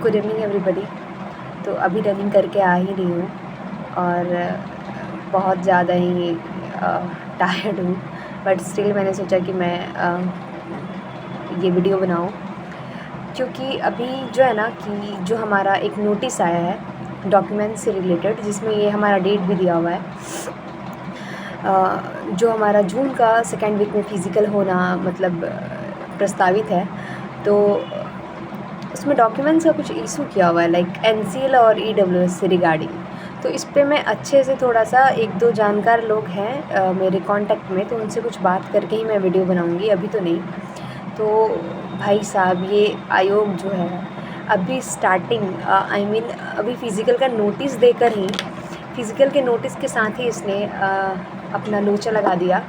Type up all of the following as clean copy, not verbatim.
Good evening everybody. तो अभी running करके आ ही रही हूँ और बहुत ज़्यादा ही टायर्ड हूँ, बट स्टिल मैंने सोचा कि मैं ये वीडियो बनाऊँ, क्योंकि अभी जो है ना कि जो हमारा एक नोटिस आया है डॉक्यूमेंट से रिलेटेड, जिसमें ये हमारा डेट भी दिया हुआ है। जो हमारा जून का सेकेंड वीक में फ़िज़िकल होना मतलब प्रस्तावित है, तो उसमें डॉक्यूमेंट्स का कुछ इशू किया हुआ है, लाइक एनसीएल और ईडब्ल्यूएस से रिगार्डिंग। तो इस पे मैं अच्छे से थोड़ा सा एक दो जानकार लोग हैं मेरे कांटेक्ट में, तो उनसे कुछ बात करके ही मैं वीडियो बनाऊंगी, अभी तो नहीं। तो भाई साहब, ये आयोग जो है अभी स्टार्टिंग अभी फ़िज़िकल का नोटिस देकर ही, फ़िज़िकल के नोटिस के साथ ही इसने अपना लोचा लगा दिया।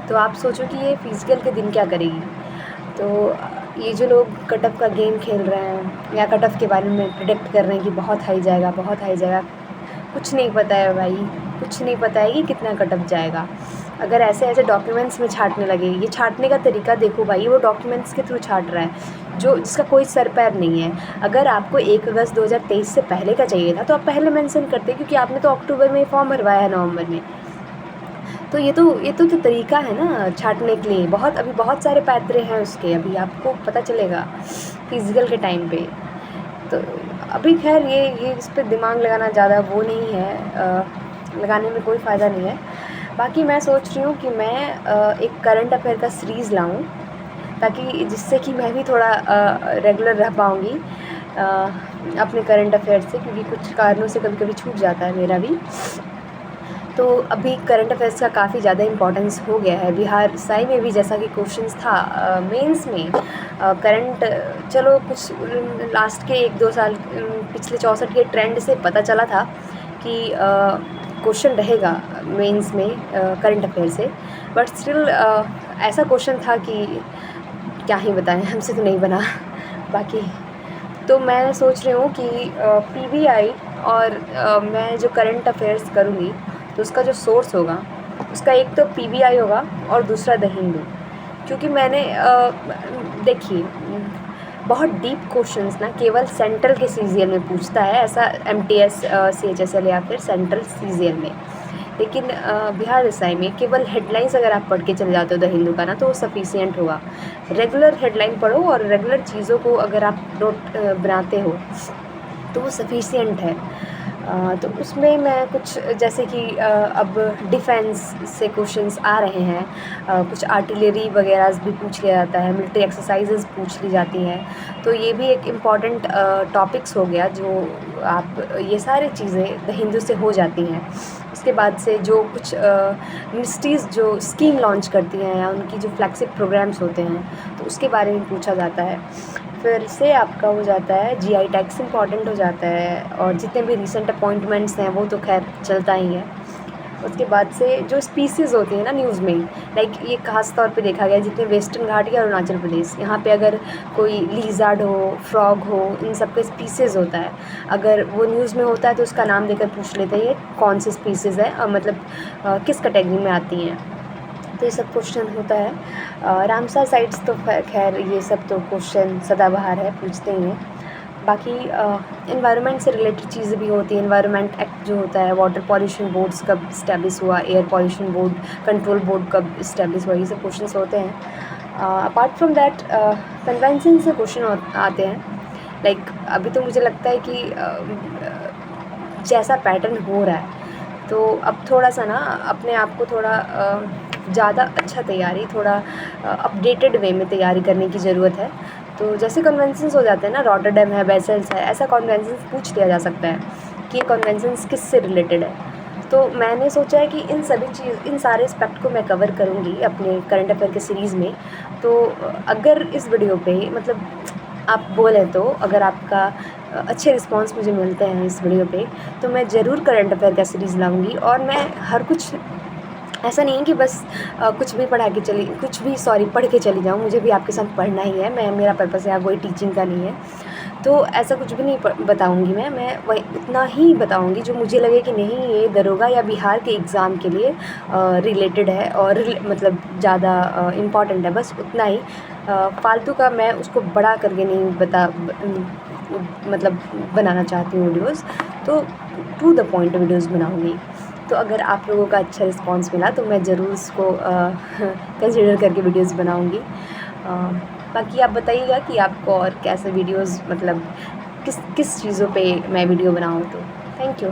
तो आप सोचो कि ये फ़िज़िकल के दिन क्या करेगी। तो ये जो लोग कट ऑफ का गेम खेल रहे हैं या कट ऑफ के बारे में प्रिडिक्ट कर रहे हैं कि बहुत हाई जाएगा, बहुत हाई जाएगा, कुछ नहीं पता है भाई, कुछ नहीं पता है कि कितना कट ऑफ जाएगा। अगर ऐसे ऐसे डॉक्यूमेंट्स में छाँटने लगे, ये छाँटने का तरीका देखो भाई, वो डॉक्यूमेंट्स के थ्रू छाँट रहा है जो जिसका कोई सर पैर नहीं है। अगर आपको 1 अगस्त 2023 से पहले का चाहिए था तो आप पहले मेंशन करते, क्योंकि आपने तो अक्टूबर में फॉर्म भरवाया है, नवंबर में। तो ये तो तरीका है ना छाँटने के लिए। अभी बहुत सारे पैतरे हैं उसके, अभी आपको पता चलेगा फ़िज़िकल के टाइम पे। तो अभी खैर ये इस पे दिमाग लगाना ज़्यादा वो नहीं है, लगाने में कोई फ़ायदा नहीं है। बाकी मैं सोच रही हूँ कि मैं एक करंट अफेयर का सीरीज़ लाऊँ, ताकि जिससे कि मैं भी थोड़ा रेगुलर रह पाऊँगी अपने करंट अफेयर से, क्योंकि कुछ कारणों से कभी-कभी छूट जाता है मेरा भी। तो अभी करंट अफेयर्स का काफ़ी ज़्यादा इम्पोर्टेंस हो गया है। बिहार साई में भी जैसा कि क्वेश्चंस था मेंस में, करंट, चलो कुछ लास्ट के 1-2 साल पिछले 64 के ट्रेंड से पता चला था कि क्वेश्चन रहेगा मेंस में करंट अफेयर से, बट स्टिल ऐसा क्वेश्चन था कि क्या ही बताएं, हमसे तो नहीं बना। बाकी तो मैं सोच रही हूँ कि पीबीआई और मैं जो करंट अफेयर्स करूँगी, तो उसका जो सोर्स होगा, उसका एक तो पीबीआई होगा और दूसरा द हिंदू। क्योंकि मैंने देखिए, बहुत डीप क्वेश्चंस ना केवल सेंट्रल के सीजीएल में पूछता है, ऐसा एमटीएस सीएचएसएल या फिर सेंट्रल सीजीएल में। लेकिन बिहार एसआई में केवल हेडलाइंस अगर आप पढ़ के चले जाते हो द हिंदू का ना, तो वो सफिशिएंट होगा। रेगुलर हेडलाइन पढ़ो और रेगुलर चीज़ों को अगर आप नोट बनाते हो तो वो सफिशिएंट है। तो उसमें मैं कुछ जैसे कि अब डिफेंस से क्वेश्चंस आ रहे हैं, कुछ आर्टिलरी वगैरह भी पूछ लिया जाता है, मिलिट्री एक्सरसाइजेज पूछ ली जाती हैं। तो ये भी एक इम्पॉर्टेंट टॉपिक्स हो गया, जो आप ये सारी चीज़ें द हिंदू से हो जाती हैं। उसके बाद से जो कुछ मिनिस्ट्रीज़ जो स्कीम लॉन्च करती हैं या उनकी जो फ्लैगशिप प्रोग्राम्स होते हैं, तो उसके बारे में पूछा जाता है। फिर से आपका हो जाता है जीआई टैक्स इम्पॉर्टेंट हो जाता है, और जितने भी रिसेंट अपॉइंटमेंट्स हैं वो तो खैर चलता ही है। उसके बाद से जो स्पीसीज़ होती हैं ना न्यूज़ में, लाइक ये ख़ास तौर पे देखा गया जितने वेस्टर्न घाट या अरुणाचल प्रदेश, यहाँ पे अगर कोई लिज़ार्ड हो, फ्रॉग हो, इन सब का स्पीसीज़ होता है, अगर वो न्यूज़ में होता है तो उसका नाम देकर पूछ लेते हैं ये कौन सी स्पीसीज़ है, मतलब किस कैटेगरी में आती हैं। तो ये सब क्वेश्चन होता है। रामसर साइट्स तो खैर ये सब तो क्वेश्चन सदाबहार है, पूछते ही हैं। बाकी एनवायरनमेंट से रिलेटेड चीज़ें भी होती हैं। एनवायरनमेंट एक्ट जो होता है, वाटर पॉल्यूशन बोर्ड्स कब इस्टेब्लिश हुआ, air pollution board control board कब इस्टेब्लिश हुआ, ये सब क्वेश्चंस होते हैं। अपार्ट फ्रॉम दैट कन्वेंशन से क्वेश्चन आते हैं। लाइक अभी तो मुझे लगता है कि जैसा पैटर्न हो रहा है, तो अब थोड़ा सा ना अपने आप को थोड़ा ज़्यादा अच्छा तैयारी, थोड़ा अपडेटेड वे में तैयारी करने की ज़रूरत है। तो जैसे कन्वेंशंस हो जाते हैं ना, रॉटरडैम है, बेसेल्स है, ऐसा कन्वेंशंस पूछ लिया जा सकता है कि ये कन्वेंशंस किससे रिलेटेड है। तो मैंने सोचा है कि इन सारे एस्पेक्ट को मैं कवर करूँगी अपने करंट अफेयर के सीरीज़ में। तो अगर इस वीडियो पे मतलब आप बोलें, तो अगर आपका अच्छे रिस्पॉन्स मुझे मिलते हैं इस वीडियो पे, तो मैं ज़रूर करंट अफेयर का सीरीज़ लाऊँगी। और मैं हर कुछ, ऐसा नहीं है कि बस कुछ भी पढ़ के चली जाऊँ, मुझे भी आपके साथ पढ़ना ही है। मेरा पर्पस यहाँ कोई टीचिंग का नहीं है, तो ऐसा कुछ भी नहीं बताऊँगी मैं वही उतना ही बताऊँगी जो मुझे लगे कि नहीं, ये दरोगा या बिहार के एग्ज़ाम के लिए रिलेटेड है और मतलब ज़्यादा इम्पॉर्टेंट है, बस उतना ही। फालतू का मैं उसको बड़ा करके नहीं मतलब बनाना चाहती हूँ वीडियोज़, तो टू द पॉइंट वीडियोज़ बनाऊँगी। तो अगर आप लोगों का अच्छा रिस्पॉन्स मिला तो मैं ज़रूर उसको कंसिडर करके वीडियोज़ बनाऊँगी। बाकी आप बताइएगा कि आपको और कैसे वीडियोज़ मतलब किस किस चीज़ों पे मैं वीडियो बनाऊँ तो। Thank you.